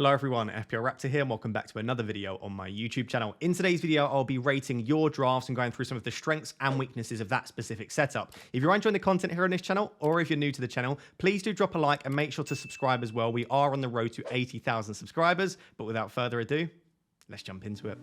Hello everyone, FPL Raptor here and welcome back to another video on my YouTube channel. In today's video, I'll be rating your drafts and going through some of the strengths and weaknesses of that specific setup. If you're enjoying the content here on this channel, or if you're new to the channel, please do drop a like and make sure to subscribe as well. We are on the road to 80,000 subscribers, but without further ado, let's jump into it.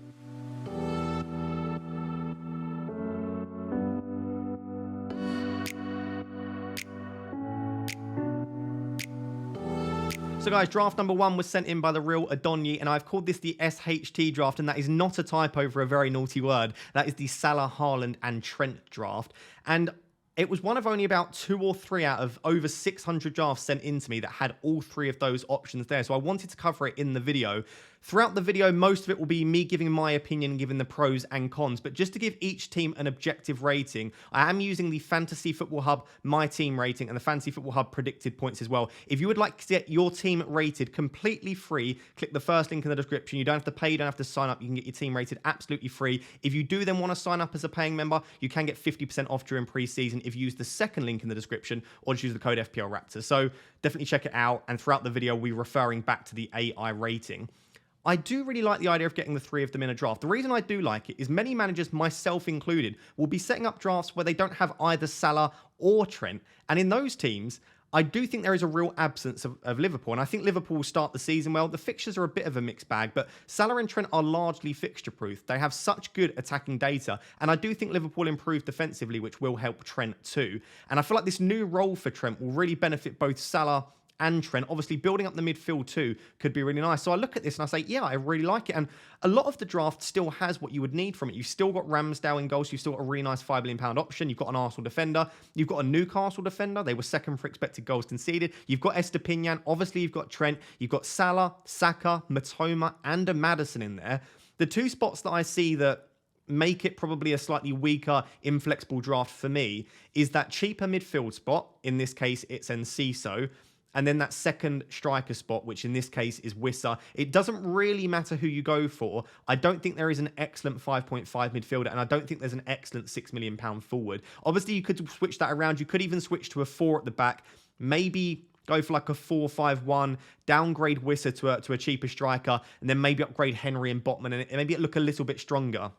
So guys, draft number 1 was sent in by the real Adonyi, and I've called this the SHT draft, and that is not a typo for a very naughty word. That is the Salah, Haaland, and Trent draft. And it was one of only about 2 or 3 out of over 600 drafts sent in to me that had all 3 of those options there. So I wanted to cover it in the video. Throughout the video, most of it will be me giving my opinion, giving the pros and cons. But just to give each team an objective rating, I am using the Fantasy Football Hub My Team rating and the Fantasy Football Hub predicted points as well. If you would like to get your team rated completely free, click the first link in the description. You don't have to pay, you don't have to sign up. You can get your team rated absolutely free. If you do then want to sign up as a paying member, you can get 50% off during pre-season if you use the second link in the description or just use the code FPL Raptor. So definitely check it out. And throughout the video, we're referring back to the AI rating. I do really like the idea of getting the 3 of them in a draft. The reason I do like it is many managers, myself included, will be setting up drafts where they don't have either Salah or Trent. And in those teams, I do think there is a real absence of Liverpool. And I think Liverpool will start the season well. The fixtures are a bit of a mixed bag, but Salah and Trent are largely fixture-proof. They have such good attacking data. And I do think Liverpool improved defensively, which will help Trent too. And I feel like this new role for Trent will really benefit both Salah and Trent. Obviously, building up the midfield too could be really nice. So I look at this and I say, yeah, I really like it. And a lot of the draft still has what you would need from it. You've still got Ramsdale in goals. You've still got a really nice £5 million option. You've got an Arsenal defender. You've got a Newcastle defender. They were second for expected goals conceded. You've got Estepinian. Obviously, you've got Trent. You've got Salah, Saka, Matoma, and a Maddison in there. The 2 spots that I see that make it probably a slightly weaker, inflexible draft for me is that cheaper midfield spot. In this case, it's Enciso. And then that second striker spot, which in this case is Wissa. It doesn't really matter who you go for. I don't think there is an excellent 5.5 midfielder, and I don't think there's an excellent £6 million forward. Obviously, you could switch that around. You could even switch to a 4 at the back. Maybe go for like a 4-5-1, downgrade Wissa to a cheaper striker, and then maybe upgrade Henry and Botman, and maybe it look a little bit stronger.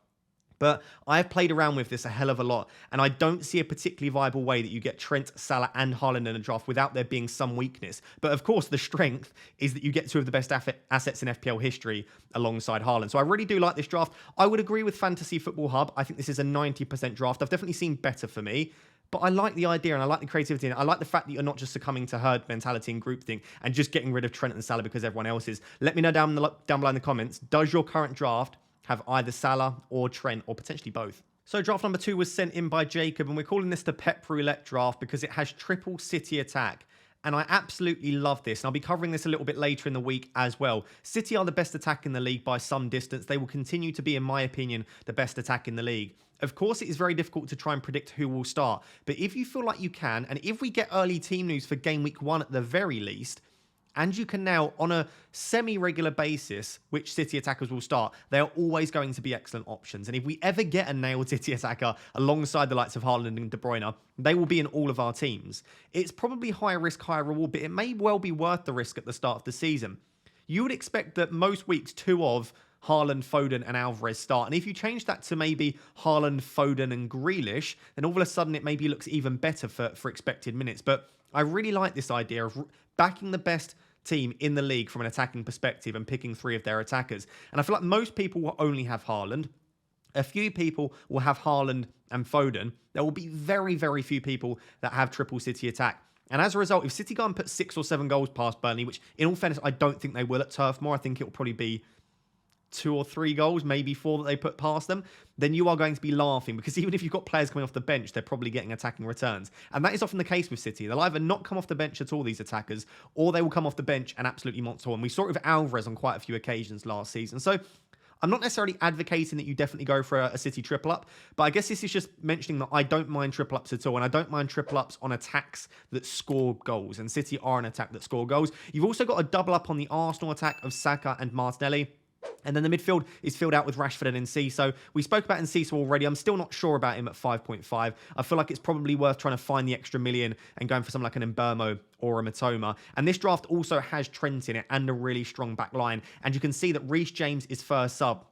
But I have played around with this a hell of a lot, and I don't see a particularly viable way that you get Trent, Salah, and Haaland in a draft without there being some weakness. But of course, the strength is that you get 2 of the best assets in FPL history alongside Haaland. So I really do like this draft. I would agree with Fantasy Football Hub. I think this is a 90% draft. I've definitely seen better for me. But I like the idea and I like the creativity and I like the fact that you're not just succumbing to herd mentality and groupthink and just getting rid of Trent and Salah because everyone else is. Let me know down below in the comments, does your current draft have either Salah or Trent or potentially both? So draft number 2 was sent in by Jacob, and we're calling this the Pep Roulette draft because it has triple City attack. And I absolutely love this. And I'll be covering this a little bit later in the week as well. City are the best attack in the league by some distance. They will continue to be, in my opinion, the best attack in the league. Of course, it is very difficult to try and predict who will start. But if you feel like you can, and if we get early team news for game week 1 at the very least, and you can now, on a semi-regular basis, which City attackers will start, they are always going to be excellent options. And if we ever get a nailed City attacker alongside the likes of Haaland and De Bruyne, they will be in all of our teams. It's probably high risk, high reward, but it may well be worth the risk at the start of the season. You would expect that most weeks 2 of Haaland, Foden and Alvarez start. And if you change that to maybe Haaland, Foden and Grealish, then all of a sudden it maybe looks even better for expected minutes. But I really like this idea of backing the best team in the league from an attacking perspective and picking 3 of their attackers. And I feel like most people will only have Haaland. A few people will have Haaland and Foden. There will be very, very few people that have triple City attack. And as a result, if City go and put 6 or 7 goals past Burnley, which in all fairness, I don't think they will at Turf Moor. I think it will probably be 2 or 3 goals, maybe 4 that they put past them, then you are going to be laughing because even if you've got players coming off the bench, they're probably getting attacking returns. And that is often the case with City. They'll either not come off the bench at all, these attackers, or they will come off the bench and absolutely monster. And we saw it with Alvarez on quite a few occasions last season. So I'm not necessarily advocating that you definitely go for a City triple up, but I guess this is just mentioning that I don't mind triple ups at all, and I don't mind triple ups on attacks that score goals, and City are an attack that score goals. You've also got a double up on the Arsenal attack of Saka and Martinelli. And then the midfield is filled out with Rashford and Enciso. We spoke about Enciso already. I'm still not sure about him at 5.5. I feel like it's probably worth trying to find the extra million and going for something like an Mbermo or a Matoma. And this draft also has Trent in it and a really strong back line. And you can see that Reece James is first sub.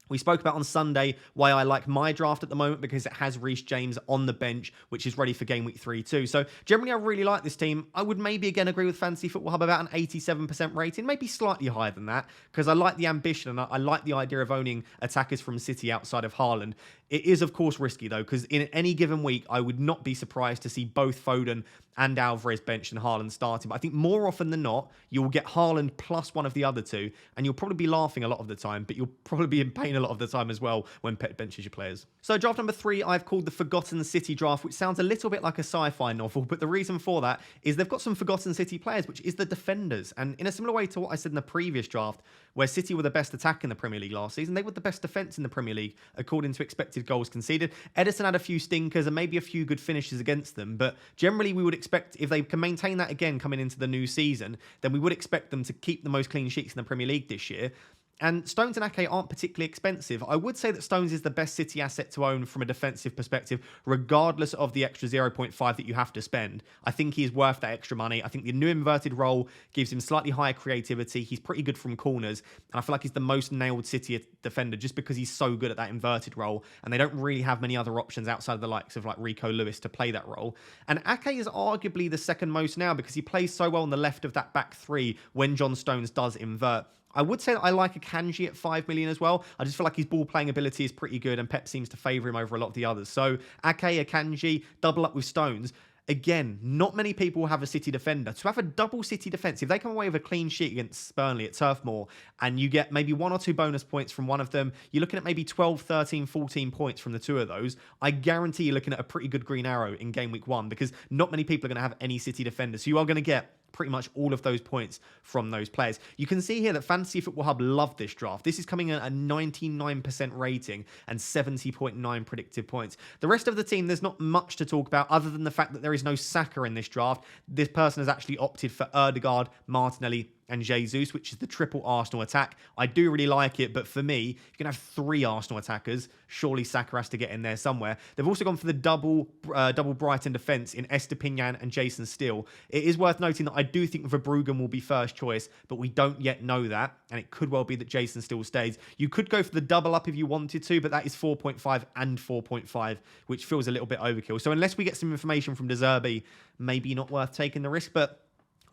We spoke about on Sunday why I like my draft at the moment because it has Reece James on the bench, which is ready for game week 3 too. So generally, I really like this team. I would maybe again agree with Fantasy Football Hub about an 87% rating, maybe slightly higher than that, because I like the ambition and I like the idea of owning attackers from City outside of Haaland. It is, of course, risky though, because in any given week, I would not be surprised to see both Foden and Alvarez benched and Haaland starting. But I think more often than not, you'll get Haaland plus one of the other two, and you'll probably be laughing a lot of the time, but you'll probably be in pain a lot of the time as well when Pep benches your players. So draft number 3, I've called the Forgotten City draft, which sounds a little bit like a sci-fi novel, but the reason for that is they've got some Forgotten City players, which is the defenders. And in a similar way to what I said in the previous draft, where City were the best attack in the Premier League last season, they were the best defence in the Premier League, according to expected goals conceded. Ederson had a few stinkers and maybe a few good finishes against them, but generally we would expect, if they can maintain that again coming into the new season, then we would expect them to keep the most clean sheets in the Premier League this year. And Stones and Ake aren't particularly expensive. I would say that Stones is the best City asset to own from a defensive perspective, regardless of the extra 0.5 that you have to spend. I think he is worth that extra money. I think the new inverted role gives him slightly higher creativity. He's pretty good from corners. And I feel like he's the most nailed City defender just because he's so good at that inverted role. And they don't really have many other options outside of the likes of like Rico Lewis to play that role. And Ake is arguably the second most now because he plays so well on the left of that back three when John Stones does invert. I would say that I like Akanji at 5 million as well. I just feel like his ball playing ability is pretty good and Pep seems to favour him over a lot of the others. So Ake, Akanji, double up with Stones. Again, not many people will have a City defender. To have a double City defence, if they come away with a clean sheet against Burnley at Turf Moor and you get maybe 1 or 2 bonus points from one of them, you're looking at maybe 12, 13, 14 points from the 2 of those. I guarantee you're looking at a pretty good green arrow in game week 1 because not many people are going to have any City defenders. So you are going to get pretty much all of those points from those players. You can see here that Fantasy Football Hub loved this draft. This is coming in at a 99% rating and 70.9 predicted points. The rest of the team, there's not much to talk about other than the fact that there is no Saka in this draft. This person has actually opted for Ødegaard, Martinelli, and Jesus, which is the triple Arsenal attack. I do really like it, but for me, if you can have 3 Arsenal attackers, surely Saka has to get in there somewhere. They've also gone for the double Brighton defence in Estepinian and Jason Steele. It is worth noting that I do think Verbruggen will be first choice, but we don't yet know that, and it could well be that Jason Steele stays. You could go for the double up if you wanted to, but that is 4.5 and 4.5, which feels a little bit overkill. So unless we get some information from De Zerbi, maybe not worth taking the risk, but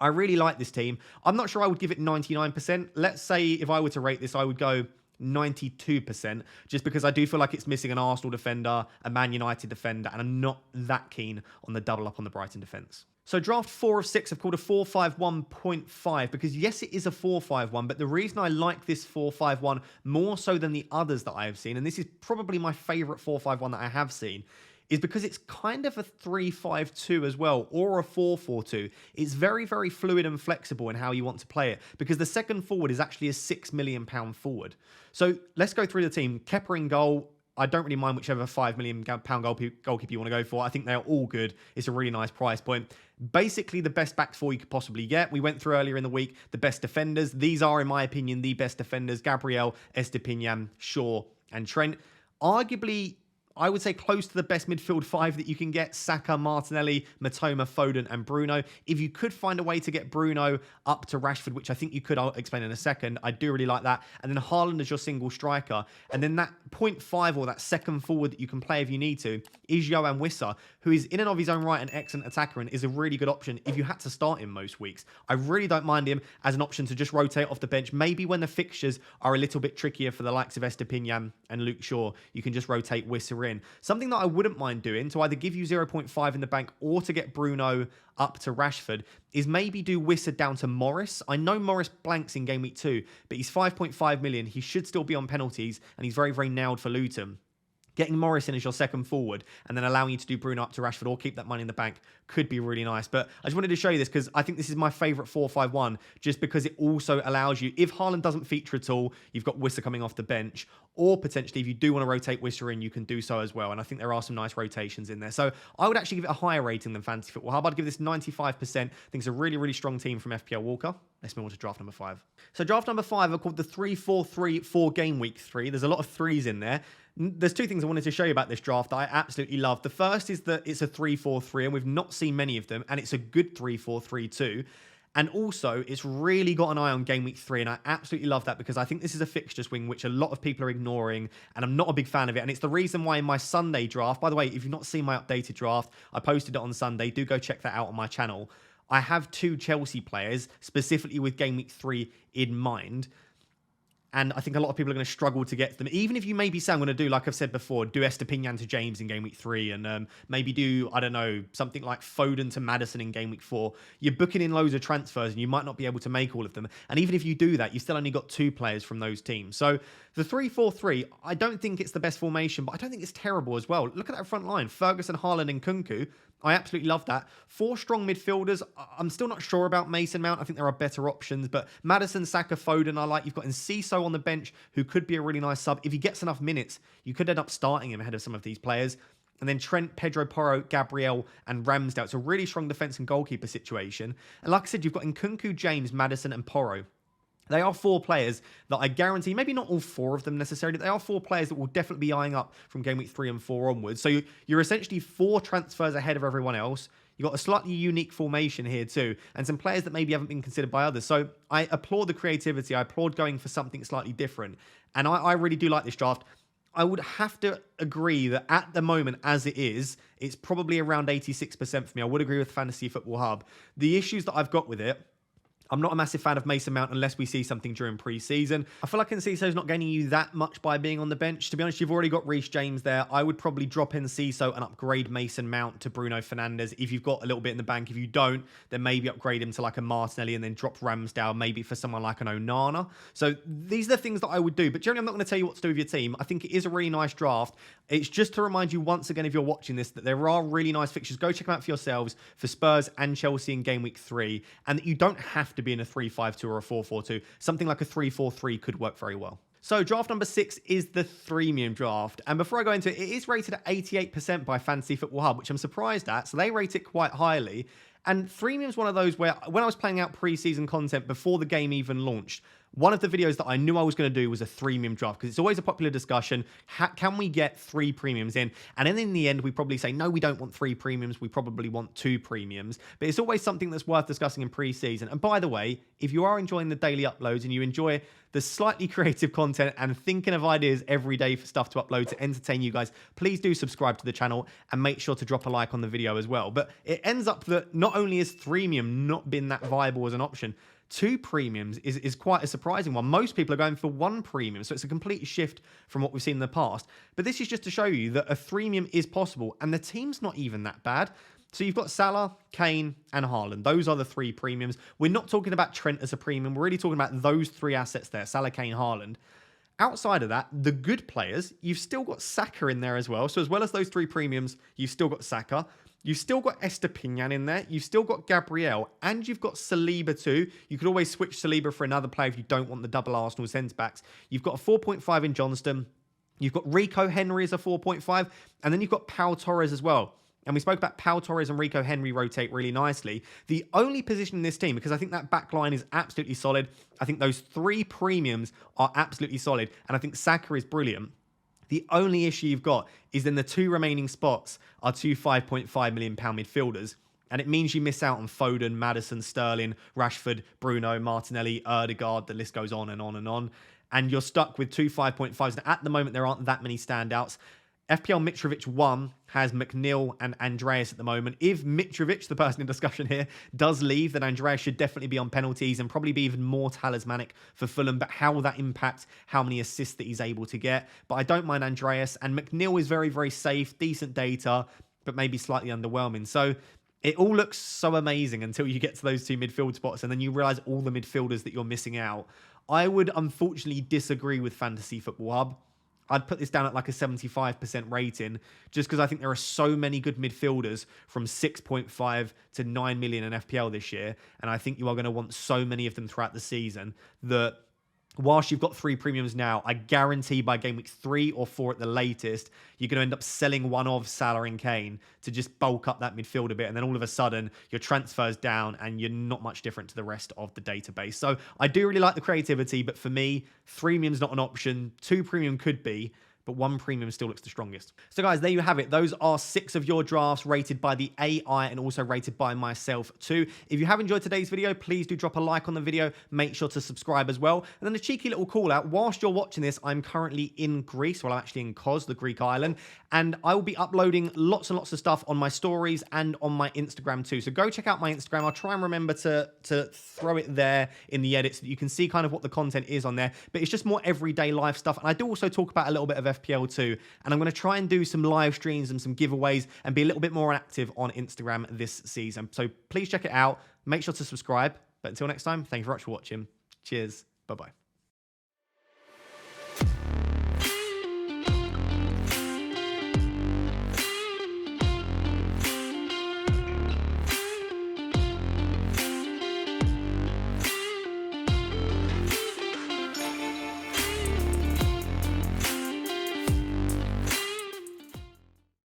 I really like this team. I'm not sure I would give it 99%. Let's say if I were to rate this, I would go 92%, just because I do feel like it's missing an Arsenal defender, a Man United defender, and I'm not that keen on the double up on the Brighton defence. So draft 4 of 6 I've called a 4-5-1.5 because yes, it is a 4-5-1, but the reason I like this 4-5-1 more so than the others that I have seen, and this is probably my favourite 4-5-1 that I have seen, is because it's kind of a 3-5-2 as well, or a 4-4-2. It's very, very fluid and flexible in how you want to play it, because the second forward is actually a £6 million forward. So let's go through the team. Kepa in goal. I don't really mind whichever £5 million goalkeeper you want to go for. I think they're all good. It's a really nice price point. Basically, the best back four you could possibly get. We went through earlier in the week the best defenders. These are, in my opinion, the best defenders. Gabriel, Estepinian, Shaw, and Trent. Arguably, I would say close to the best midfield 5 that you can get: Saka, Martinelli, Matoma, Foden, and Bruno. If you could find a way to get Bruno up to Rashford, which I think you could, I'll explain in a second, I do really like that. And then Haaland as your single striker. And then that 0.5 or that second forward that you can play if you need to is Yoane Wissa, who is in and of his own right an excellent attacker and is a really good option if you had to start him most weeks. I really don't mind him as an option to just rotate off the bench. Maybe when the fixtures are a little bit trickier for the likes of Estepinian and Luke Shaw, you can just rotate Wissa in. Something that I wouldn't mind doing to either give you 0.5 in the bank or to get Bruno up to Rashford is maybe do Wissa down to Morris. I know Morris blanks in game week 2, but he's 5.5 million. He should still be on penalties and he's very, very nailed for Luton. Getting Morris in as your second forward and then allowing you to do Bruno up to Rashford or keep that money in the bank could be really nice. But I just wanted to show you this because I think this is my favourite 4-5-1 just because it also allows you, if Haaland doesn't feature at all, you've got Wissa coming off the bench, or potentially if you do want to rotate Wissa in, you can do so as well. And I think there are some nice rotations in there. So I would actually give it a higher rating than Fantasy Football Hub. I'd give this 95%. I think it's a really, really strong team from FPL Walker. Let's move on to draft number 5. So draft number 5 are called the 3-4-3 for game week 3. There's a lot of threes in there. There's two things I wanted to show you about this draft that I absolutely love. The first is that it's a 3-4-3, and we've not seen many of them, and it's a good 3-4-3 too. And also, it's really got an eye on game week 3, and I absolutely love that because I think this is a fixture swing which a lot of people are ignoring, and I'm not a big fan of it. And it's the reason why in my Sunday draft, by the way, if you've not seen my updated draft, I posted it on Sunday. Do go check that out on my channel. I have 2 Chelsea players, specifically with game week 3 in mind. And I think a lot of people are going to struggle to get them. Even if you maybe say, I'm going to do, like I've said before, do Estepinian to James in game week 3 and maybe do, I don't know, something like Foden to Maddison in game week 4. You're booking in loads of transfers and you might not be able to make all of them. And even if you do that, you still only got 2 players from those teams. So the 3-4-3, I don't think it's the best formation, but I don't think it's terrible as well. Look at that front line. Ferguson, Haaland and Kunku. I absolutely love that. 4 strong midfielders. I'm still not sure about Mason Mount. I think there are better options, but Maddison, Saka, Foden, I like. You've got Enciso on the bench, who could be a really nice sub. If he gets enough minutes, you could end up starting him ahead of some of these players. And then Trent, Pedro Porro, Gabriel, and Ramsdale. It's a really strong defence and goalkeeper situation. And like I said, you've got Nkunku, James, Maddison, and Porro. They are 4 players that I guarantee, maybe not all 4 of them necessarily, they are 4 players that will definitely be eyeing up from game week 3 and 4 onwards. So you're essentially 4 transfers ahead of everyone else. You've got a slightly unique formation here too, and some players that maybe haven't been considered by others. So I applaud the creativity. I applaud going for something slightly different. And I really do like this draft. I would have to agree that at the moment, as it is, it's probably around 86% for me. I would agree with Fantasy Football Hub. The issues that I've got with it, I'm not a massive fan of Mason Mount unless we see something during pre-season. I feel like Enciso's not gaining you that much by being on the bench. To be honest, you've already got Reece James there. I would probably drop Enciso and upgrade Mason Mount to Bruno Fernandes if you've got a little bit in the bank. If you don't, then maybe upgrade him to like a Martinelli and then drop Ramsdale maybe for someone like an Onana. So these are the things that I would do. But generally, I'm not going to tell you what to do with your team. I think it is a really nice draft. It's just to remind you once again, if you're watching this, that there are really nice fixtures. Go check them out for yourselves for Spurs and Chelsea in game week 3. And that you don't have to be in a 3-5-2 or a 4-4-2. Something like a 3-4-3 could work very well. So draft number 6 is the Threemium draft. And before I go into it, it is rated at 88% by Fantasy Football Hub, which I'm surprised at. So they rate it quite highly. And Threemium is one of those where when I was playing out pre-season content before the game even launched, one of the videos that I knew I was going to do was a Threemium draft because it's always a popular discussion. Can we get 3 premiums in? And then in the end, we probably say, no, we don't want 3 premiums. We probably want 2 premiums. But it's always something that's worth discussing in pre-season. And by the way, if you are enjoying the daily uploads and you enjoy the slightly creative content and thinking of ideas every day for stuff to upload to entertain you guys, please do subscribe to the channel and make sure to drop a like on the video as well. But it ends up that not only has Threemium not been that viable as an option, 2 premiums is quite a surprising one. Most people are going for 1 premium, so it's a complete shift from what we've seen in the past. But this is just to show you that a Threemium is possible, and the team's not even that bad. So you've got Salah, Kane, and Haaland. Those are the 3 premiums. We're not talking about Trent as a premium. We're really talking about those 3 assets there, Salah, Kane, Haaland. Outside of that, the good players, you've still got Saka in there as well. So as well as those 3 premiums, you've still got Saka. You've still got Estepinian in there. You've still got Gabriel. And you've got Saliba too. You could always switch Saliba for another player if you don't want the double Arsenal centre-backs. You've got a 4.5 in Johnston. You've got Rico Henry as a 4.5. And then you've got Pau Torres as well. And we spoke about Pau Torres and Rico Henry rotate really nicely. The only position in this team, because I think that back line is absolutely solid. I think those 3 premiums are absolutely solid. And I think Saka is brilliant. The only issue you've got is then the 2 remaining spots are 2 £5.5 million midfielders. And it means you miss out on Foden, Maddison, Sterling, Rashford, Bruno, Martinelli, Ødegaard. The list goes on and on and on. And you're stuck with 2 5.5s. Now, at the moment, there aren't that many standouts. FPL Mitrovic 1 has McNeil and Andreas at the moment. If Mitrovic, the person in discussion here, does leave, then Andreas should definitely be on penalties and probably be even more talismanic for Fulham. But how will that impact how many assists that he's able to get? But I don't mind Andreas. And McNeil is very, very safe, decent data, but maybe slightly underwhelming. So it all looks so amazing until you get to those 2 midfield spots and then you realise all the midfielders that you're missing out. I would unfortunately disagree with Fantasy Football Hub. I'd put this down at like a 75% rating, just because I think there are so many good midfielders from 6.5 to 9 million in FPL this year. And I think you are going to want so many of them throughout the season that whilst you've got 3 premiums now, I guarantee by game week 3 or 4 at the latest, you're going to end up selling one of Salah and Kane to just bulk up that midfield a bit. And then all of a sudden, your transfer's down and you're not much different to the rest of the database. So I do really like the creativity, but for me, 3 premium's not an option. 2 premium could be, but 1 premium still looks the strongest. So guys, there you have it. Those are 6 of your drafts rated by the AI and also rated by myself too. If you have enjoyed today's video, please do drop a like on the video. Make sure to subscribe as well. And then a cheeky little call out. Whilst you're watching this, I'm currently in Greece. Well, I'm actually in Kos, the Greek island. And I will be uploading lots and lots of stuff on my stories and on my Instagram too. So go check out my Instagram. I'll try and remember to throw it there in the edit so that you can see kind of what the content is on there. But it's just more everyday life stuff. And I do also talk about a little bit of FPL too. And I'm going to try and do some live streams and some giveaways and be a little bit more active on Instagram this season. So please check it out. Make sure to subscribe. But until next time, thank you very much for watching. Cheers. Bye-bye.